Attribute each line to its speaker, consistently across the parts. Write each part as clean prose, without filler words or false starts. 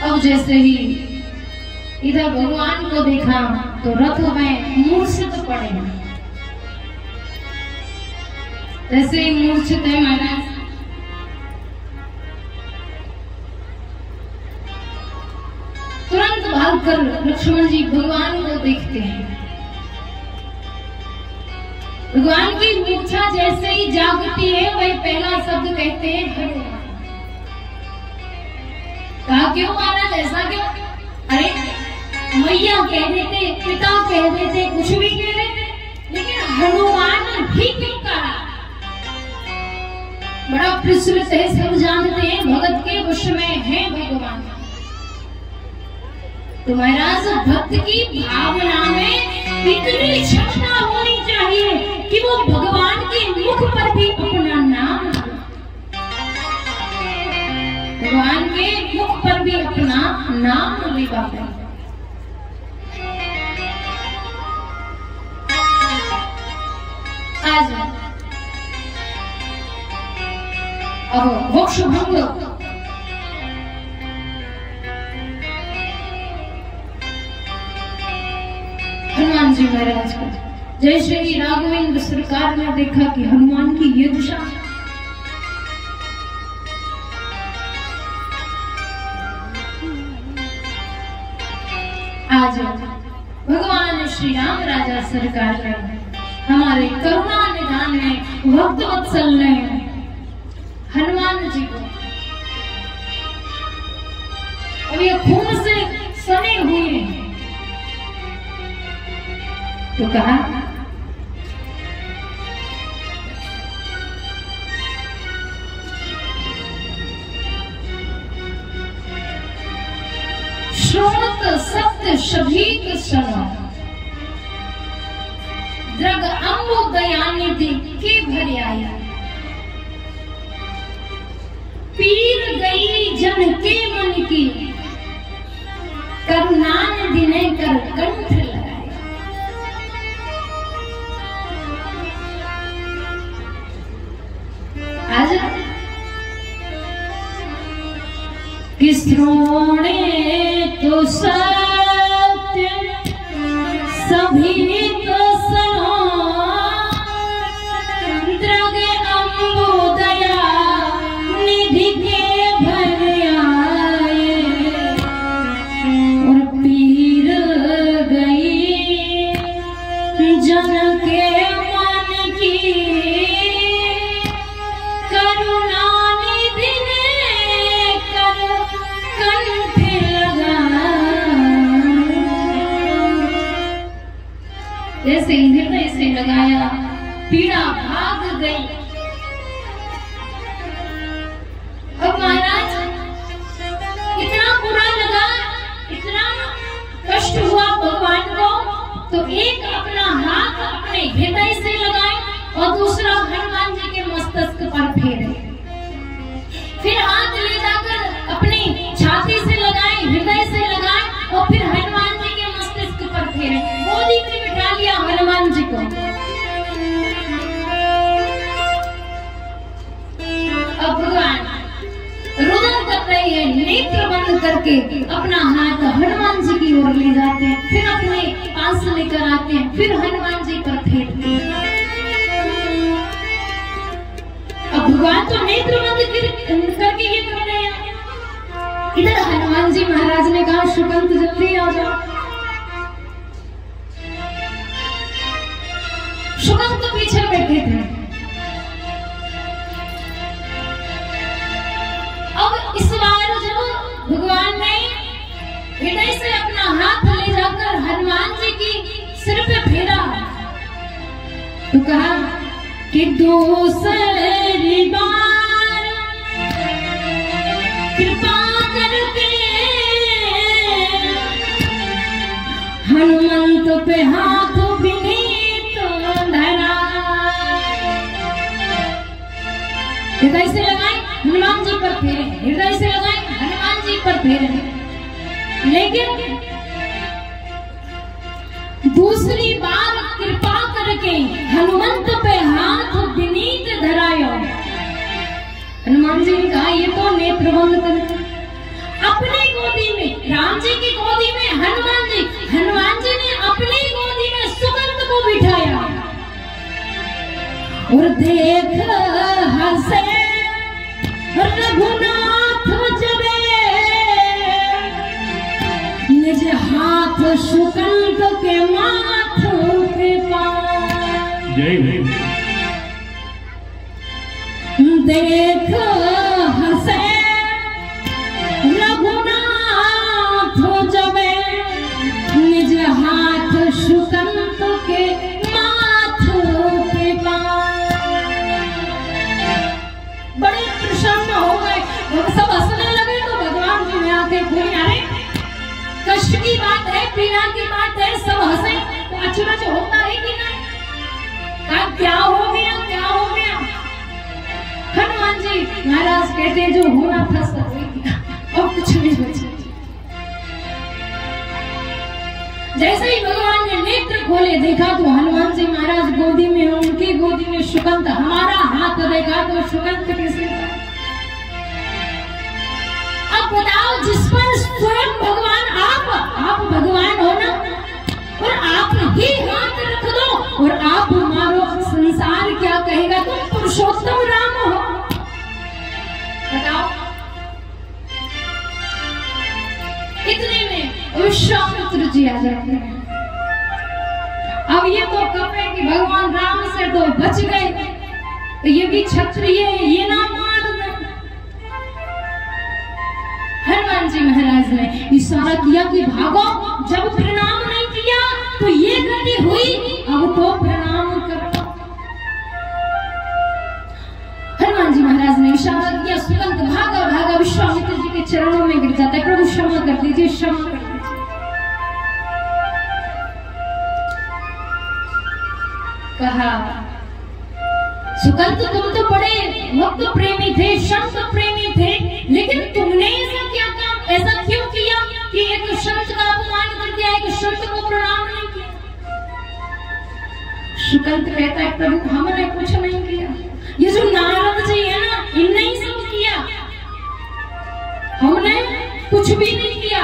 Speaker 1: अब जैसे ही इधर भगवान को देखा तो रथ में मूर्छित पड़े। जैसे ही मूर्छित है महाराज, तुरंत भागकर लक्ष्मण जी भगवान को देखते हैं। भगवान की मूर्छा जैसे ही जागती है वही पहला शब्द कहते हैं हनुमान। कहा क्यों महाराज, ऐसा क्यों? अरे मैया कह देते, पिता कह देते, कुछ भी कह देते, लेकिन हनुमान भी क्यों कहा? बड़ा प्रचलित है, सब जानते हैं, भगत के वश में है भगवान। तो महाराज भक्त की भावना में इतनी क्षमता होनी चाहिए कि वो भगवान के मुख पर भी अपना नाम, भगवान के मुख पर भी अपना नाम ले पाते। आज अब मोक्ष भंग हनुमान जी महाराज का, जैसे ही राघवेंद्र सरकार ने देखा कि हनुमान की ये दशा, आज भगवान श्री राम राजा सरकार ने हमारे करुणा निधान में भक्त वत्सल ने हनुमान जी को अब ये खून से सने हुए हैं, तो कहा श्रोणत सत्य शभीक सना द्रग अम्बो दयानिधि के भर आया, पीर गई जन के मन की करुणानिधि ने कर कंठ लगाया। आज किसरोणे तो सत्य सभी तो सनो, द्रगे अम्बोदया निधि के भर आए, और पीर गई जन के मन की करुणा निधि ने कर कंठ लगा। जैसे हृदय से लगाया पीड़ा भाग गई। अब महाराज इतना बुरा लगा, इतना कष्ट हुआ भगवान को, तो एक अपना हाथ अपने हृदय से लगाए और दूसरा हनुमान जी के मस्तक पर फेरे, फिर हाथ ले जाकर अपनी छाती से लगाए, हृदय से लगाए और फिर हनुमान जी के मस्तिष्क पर फेरे, गोदी में बिठा लिया हनुमान जी को। अब भगवान रुदन कर रहे हैं, नेत्र बंद करके अपना हाथ हनुमान जी की ओर ले जाते हैं, फिर अपने पास लेकर आते हैं, फिर हनुमान जी पर फेरते हैं। अब भगवान तो नेत्र बंद करके ये कर रहे हैं, इधर हनुमान जी महाराज ने कहा सुकंत जल्दी आ जाओ। सुकंत तो पीछे बैठे थे। अब इस बार जब भगवान ने हृदय से अपना हाथ ले जाकर हनुमान जी की सिर पे फेरा, तो कहा कि दूसरी बार कृपा करके हनुमंत पे हाथ विनीत धरा। हृदय से लगाए हनुमान जी पर फेरे, हृदय से लगाए हनुमान जी पर फेरे, लेकिन दूसरी बार कृपा करके हनुमंत पे हाथ विनीत धरायो। हनुमान जी ने कहा ये तो नेत्र बंद कर, अब अपनी गोदी में, राम जी की गोदी में हनुमान जी ने अपनी गोदी में सुगंध को बिठाया। और देख हंसे रघुनाथ जबे, निज हाथ सुगंध के माथ पे पाए। देख हंसे रघुनाथ जबे, निज हाथ सुगंध के माथ पे पाए। बड़े प्रसन्न हो गए, सब हंसने लगे। तो भगवान जी ने आके बोले, अरे कष्ट की बात है, पीड़ा की बात है, सब हंसे तो अचरज होता है कि नहीं? क्या हो गया, क्या हो गया? हनुमान जी महाराज कहते जो होना था सब हो गया, और कुछ नहीं बचा। जैसे ही भगवान ने नेत्र खोले, देखा तो हनुमान जी महाराज गोदी में, उनकी गोदी में सुगंध। हमारा हाथ देखा तो सुगंध किसके पास? अब बताओ, जिस पर स्वयं भगवान आप भगवान हो ना, और आप ही हाथ रख दो और आप मारो, संसार क्या कहेगा? तुम पुरुषोत्तम राम हो। बताओ। इतने में विश्वामित्र जी आ जाते हैं। अब ये तो कहे कि भगवान राम से तो बच गए, ये भी क्षत्रिय है, ये ना मार दे। हनुमान जी महाराज ने इशारा किया कि भागो। जब प्रणाम नहीं किया तो ये गति हुई, अब तो प्रणाम करो। हनुमान जी महाराज ने इशारा किया, सुगंध भागा भागा विश्वामित्र जी के चरणों में गिर जाता है। प्रभु क्षमा कर दीजिए, क्षमा कर दीजिए। कहा, सुगंध तुम तो बड़े भक्त प्रेमी थे, संत प्रेमी थे, लेकिन तुमने ऐसा क्या काम, ऐसा क्यों किया कि एक संत का अपमान कर दिया, एक संत को प्रणाम नहीं किया? सुगंध कहता है, प्रभु हमने कुछ नहीं किया, ये जो नारद जी है ना, इनने ही सब किया, हमने कुछ भी नहीं किया।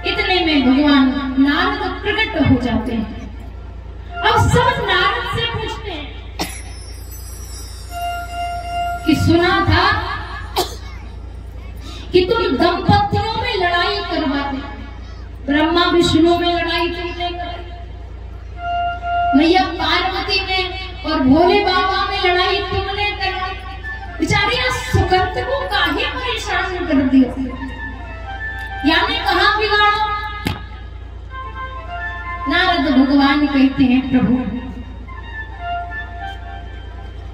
Speaker 1: इतने में भगवान नारद प्रकट हो जाते हैं। अब सब नारद से पूछते हैं कि सुना था कि तुम दंपतियों में लड़ाई करवाते, ब्रह्मा विष्णु में लड़ाई तुमने कराई, मैया पार्वती में और भोले बाबा में लड़ाई तुमने कराई। बेचारे सुगंध को काहे परेशान कर दिया, यानी कहाँ बिगाड़ो? नारद भगवान कहते हैं, प्रभु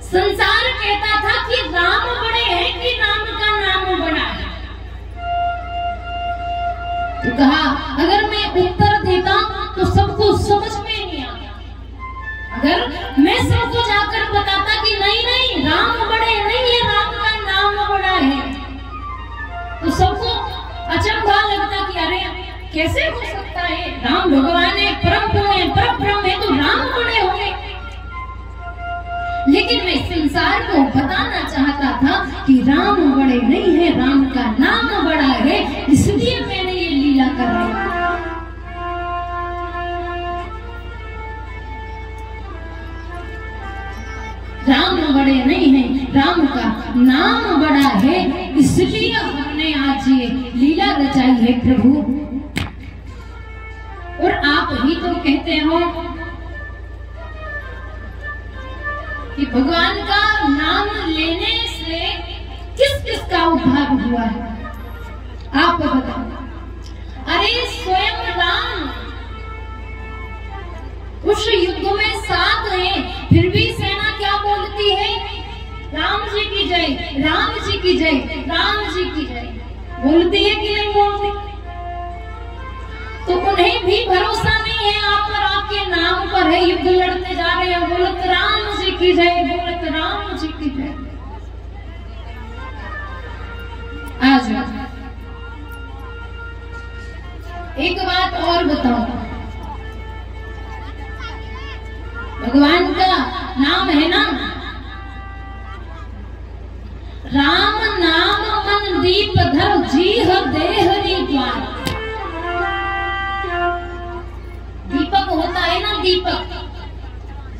Speaker 1: संसार कहता था कि राम बड़े हैं कि राम का नाम बड़ा है। तो कहा, अगर मैं उत्तर देता तो सबको समझ में नहीं आता। अगर मैं सबको जाकर बताता कि नहीं नहीं राम बड़े नहीं है, राम का नाम बड़ा है, तो सबको अचंभा लगता कि अरे कैसे हो सकता है? राम भगवान है, परम ब्रह्म है, तो राम बड़े होंगे। लेकिन मैं संसार को बताना चाहता था कि राम बड़े नहीं है, राम का नाम बड़ा है, इसलिए मैंने ये लीला कराई। राम बड़े नहीं है, राम का नाम बड़ा है, इसलिए हमने आज ये लीला रचाई है प्रभु। और आप ही तो कहते हो कि भगवान का नाम लेने से किस किस का उद्धार हुआ है, आप बताओ। अरे स्वयं राम उस युद्ध में साथ हैं, फिर भी सेना क्या बोलती है? राम जी की जय, राम जी की जय, राम जी की जय बोलती है कि नहीं बोलती? तो उन्हें भी भरोसा नहीं है आप पर, आपके नाम पर है, युद्ध लड़ते जा रहे हैं, बोलत राम जी की जय, बोलत राम जी की जय। आज एक बात और बताओ, भगवान का नाम है ना, राम नाम मन दीप धर जीह देहरी द्वार। दीपक होता है ना, दीपक,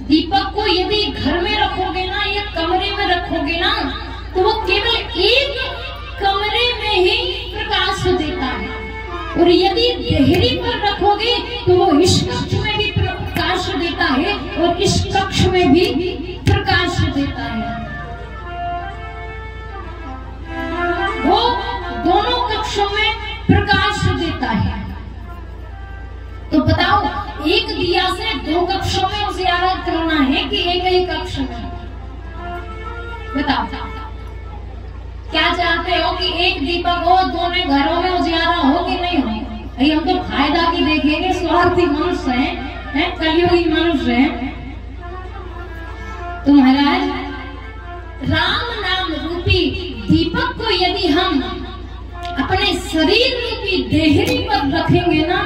Speaker 1: दीपक को यदि घर में रखोगे ना या कमरे में रखोगे ना तो वो केवल एक कमरे में ही प्रकाश देता है, और यदि देहरी पर रखोगे तो वो इस कक्ष में भी प्रकाश देता है और इस कक्ष में भी प्रकाश देता है। वो दोनों कक्षों में प्रकाश देता है। तो बताओ, एक दिया से दो कक्षों में उजियारा करना है कि एक ही कक्ष में? बताओ, क्या चाहते हो कि एक दीपक हो, दोनों घरों में उजियारा हो कि नहीं हो? भाई हम तो फायदा की देखेंगे, स्वार्थी मनुष्य हैं, कलियुगी मनुष्य हैं। तो महाराज, राम नाम रूपी दीपक को यदि हम अपने शरीर रूपी देहरी पर रखेंगे ना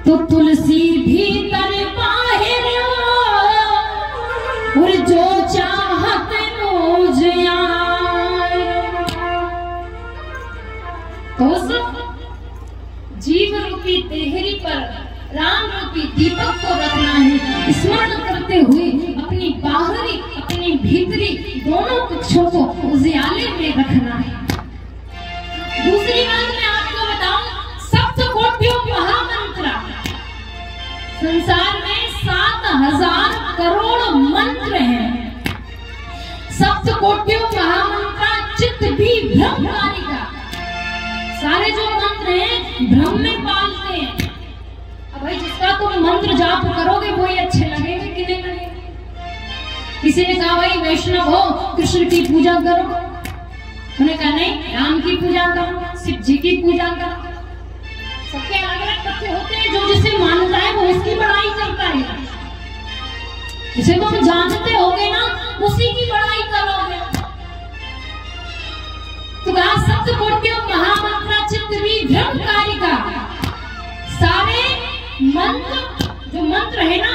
Speaker 1: तो तुलसी भीतर बाहर और जो चाहत रोज तो जीव रूपी देहरी पर राम रूपी दीपक को रखना है, स्मरण करते हुए अपनी बाहरी अपनी भीतरी दोनों कक्षों को उजियाले में रखना है। दूसरी बात मैं आपको बताऊं, सप्तकोटियों महामंत्र, संसार में 7,000 करोड़ मंत्र हैं। सप्तकोटियों महामंत्र चित्त भी भ्रमकारी का, सारे जो मंत्र हैं भ्रम में पालते हैं। अब भाई जिसका तुम मंत्र जाप करोगे वही अच्छे लगेंगे कि नहीं लगेंगे? किसी ने कहा भाई वैष्णव हो, कृष्ण की पूजा करो, उन्होंने कहा नहीं, राम की पूजा करो, शिव जी की पूजा करो। सबके अलग अलग तथ्य होते हैं, जो जिसे मानता है वो उसकी बड़ाई करता है। जिसे तुम जानते होगे ना उसी की बड़ाई करोगे। तो कहा सप्तकोटियों महामंत्र चित्त भी भ्रमकारी का, सारे मंत्र जो मंत्र है ना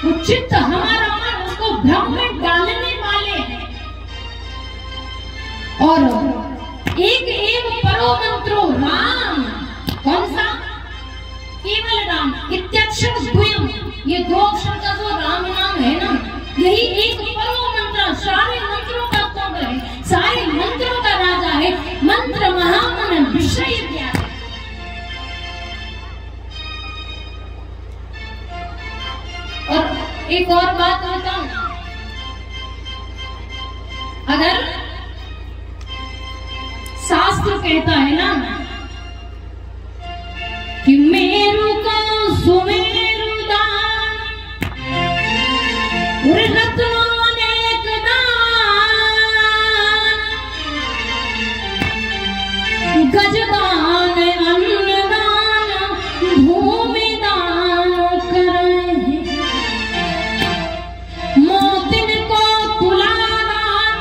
Speaker 1: वो चित्त हमारा मन उसको भ्रम में डालने वाले हैं। और एक एक परो मंत्रो राम, कौन सा? केवल राम, इत्यक्षर द्वयम, ये दो अक्षर का जो राम नाम है ना यही एक परो मंत्र, सारे मंत्रों का तत्व है, सारे मंत्रों का राजा है। मंत्र महामन विषय ज्ञान। और एक और बात बताऊं, अगर शास्त्र कहता है ना कि मेरु को सुमेरु दान और रत्नों अनेक दान, गजदान अन्नदान भूमि दान करे, मोतिन को तुला दान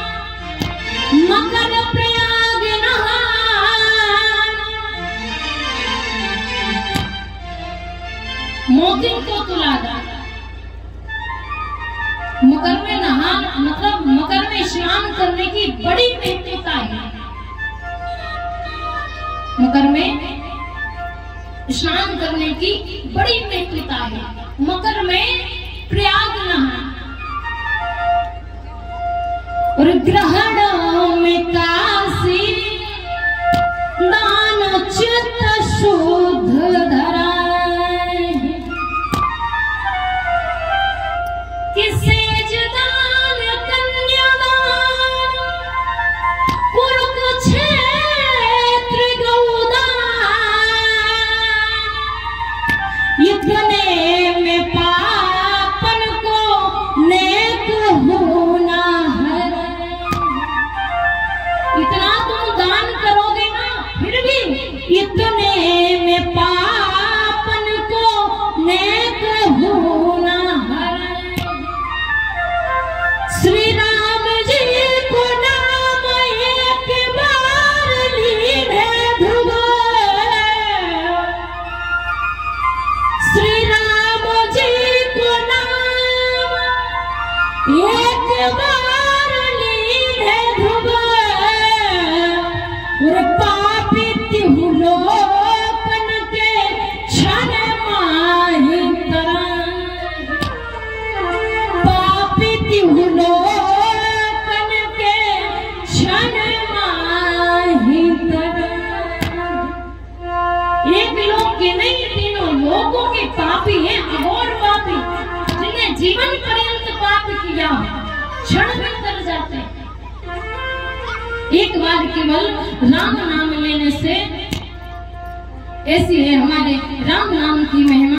Speaker 1: मकर प्रयाग नहान। मोतिन को तुला दान, मकर में नहान मतलब मकर में स्नान करने की बड़ी महत्वता है। मकर में स्नान करने की बड़ी महत्वता है। मकर में प्रयाग नहान और ग्रहण में काशी दान चित्त शुद्ध धराए, किसे जदान कन्यादान कुरुक्षेत्र गौदान, इतने में पापन को नेक होना है। जीवन पर्यंत पाप किया, क्षण में तर जाते। एक बार केवल राम नाम लेने से, ऐसी है हमारे राम नाम की महिमा।